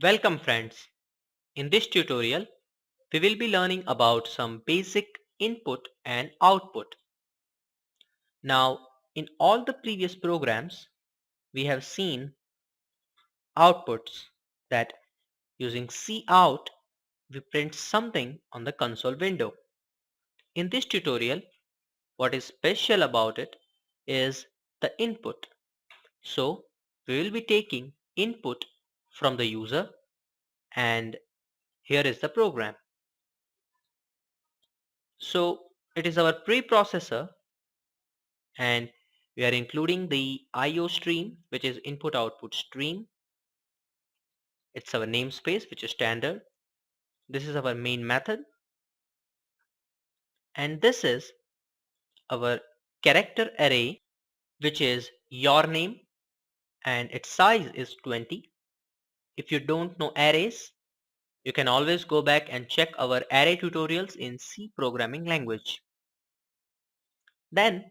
Welcome friends. In this tutorial, we will be learning about some basic input and output. Now, in all the previous programs, we have seen outputs that using cout, we print something on the console window. In this tutorial, what is special about it is the input. So, we will be taking input from the user and here is the program. So it is our preprocessor and we are including the IO stream, which is input output stream. It's our namespace, which is standard. This is our main method and this is our character array, which is your name and its size is 20. If you don't know arrays, you can always go back and check our array tutorials in C programming language. Then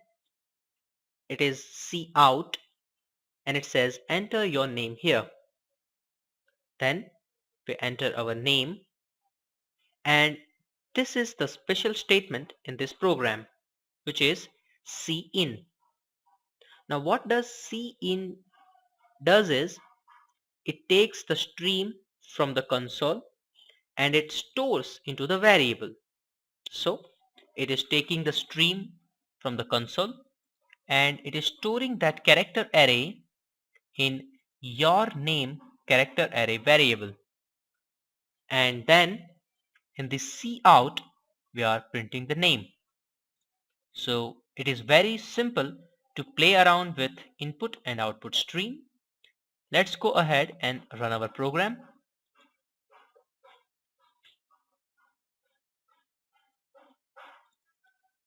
it is cout and it says enter your name here. Then we enter our name and this is the special statement in this program, which is cin. Now what does cin does is it takes the stream from the console and it stores into the variable. So it is taking the stream from the console and it is storing that character array in your name character array variable, and then in the cout we are printing the name. So it is very simple to play around with input and output stream. Let's go ahead and run our program.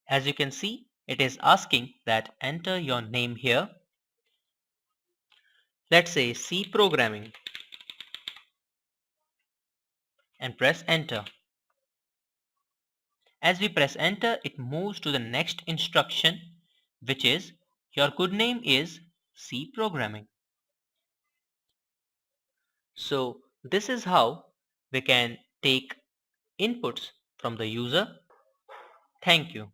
As you can see, it is asking that enter your name here. Let's say C programming and press enter. As we press enter, it moves to the next instruction, which is your good name is C programming. So this is how we can take inputs from the user. Thank you.